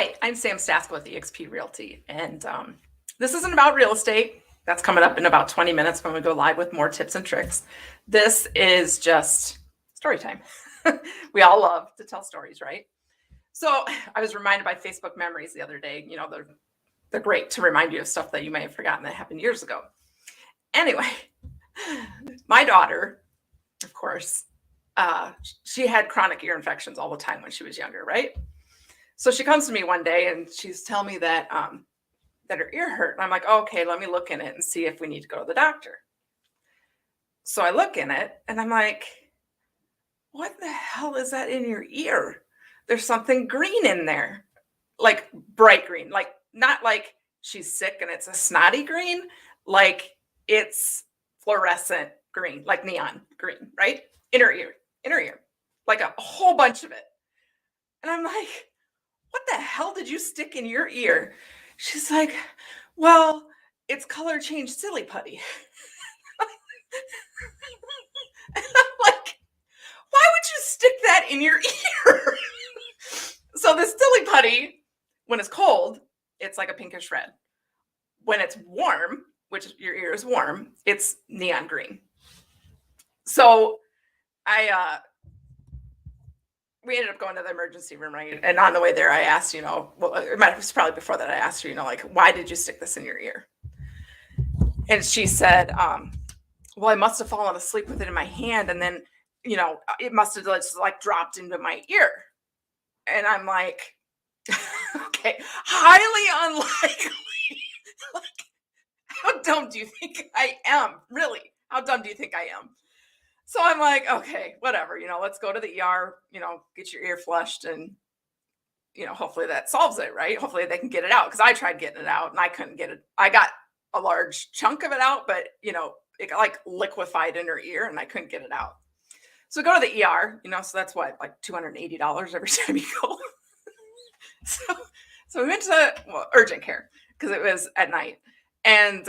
Hi, I'm Sam Staska with eXp Realty, and this isn't about real estate. That's coming up in about 20 minutes when we go live with more tips and tricks. This is just story time. We all love to tell stories, right? So I was reminded by Facebook memories the other day. You know, they're great to remind you of stuff that you may have forgotten that happened years ago. Anyway, my daughter, of course, she had chronic ear infections all the time when she was younger, right? So she comes to me one day and she's telling me that that her ear hurt. And I'm like, oh, okay, let me look in it and see if we need to go to the doctor. So I look in it and I'm like, what the hell is that in your ear? There's something green in there, like bright green, like not like she's sick and it's a snotty green, like it's fluorescent green, like neon green, right? In her ear, like a whole bunch of it. And I'm like, what the hell did you stick in your ear? She's like, well, it's color change silly putty. And I'm like, why would you stick that in your ear? So the silly putty, when it's cold, it's like a pinkish red. When it's warm, which your ear is warm, it's neon green. So I we ended up going to the emergency room, right? And on the way there, I asked, well, it was probably before that, I asked her, like, why did you stick this in your ear? And she said, well, I must have fallen asleep with it in my hand. And then, it must have just like dropped into my ear. And I'm like, okay, highly unlikely. Like, how dumb do you think I am? Really? How dumb do you think I am? So I'm like, okay, whatever, let's go to the ER, get your ear flushed and, hopefully that solves it, right? Hopefully they can get it out. Cause I tried getting it out and I couldn't get it. I got a large chunk of it out, but it got like liquefied in her ear and I couldn't get it out. So go to the ER, so that's what, like $280 every time you go. so we went to urgent care because it was at night. And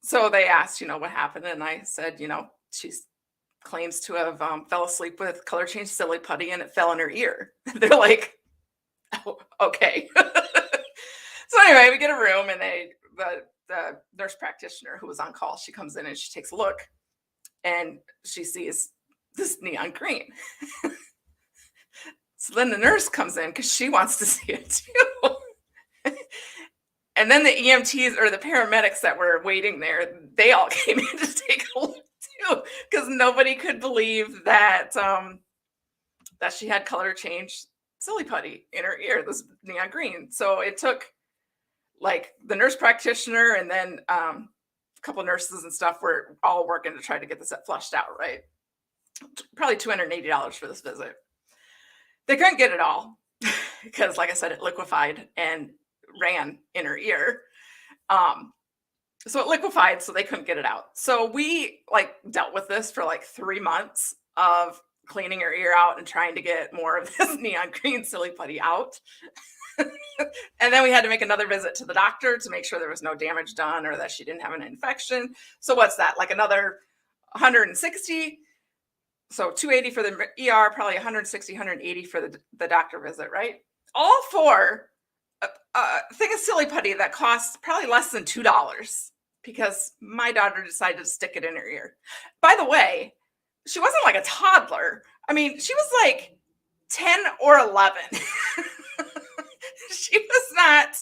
so they asked, what happened. And I said, she claims to have fell asleep with color change silly putty and it fell in her ear. They're like, oh, okay. So anyway, we get a room and the nurse practitioner who was on call, she comes in and she takes a look and she sees this neon green. So then the nurse comes in because she wants to see it too. And then the EMTs or the paramedics that were waiting there, they all came in to take a look too, because nobody could believe that that she had color change silly putty in her ear, this neon green. So it took like the nurse practitioner and then a couple nurses and stuff were all working to try to get this flushed out, right? Probably $280 for this visit. They couldn't get it all because, like I said, it liquefied and ran in her ear. So it liquefied, so they couldn't get it out. So we like dealt with this for like 3 months of cleaning her ear out and trying to get more of this neon green silly putty out. And then we had to make another visit to the doctor to make sure there was no damage done or that she didn't have an infection. So what's that? Like another 160. So 280 for the ER, probably 160, 180 for the doctor visit, right? All for a thing of silly putty that costs probably less than $2 because my daughter decided to stick it in her ear. By the way, she wasn't like a toddler. I mean, she was like 10 or 11. She was not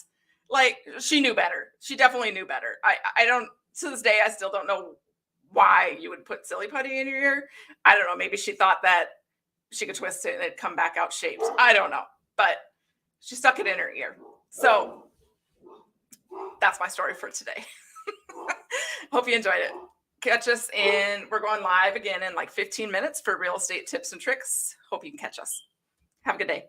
like, she knew better. She definitely knew better. I don't, to this day, I still don't know why you would put silly putty in your ear. I don't know. Maybe she thought that she could twist it and it'd come back out shaped. I don't know. But she stuck it in her ear. So that's my story for today. Hope you enjoyed it. Catch us we're going live again in like 15 minutes for real estate tips and tricks. Hope you can catch us. Have a good day.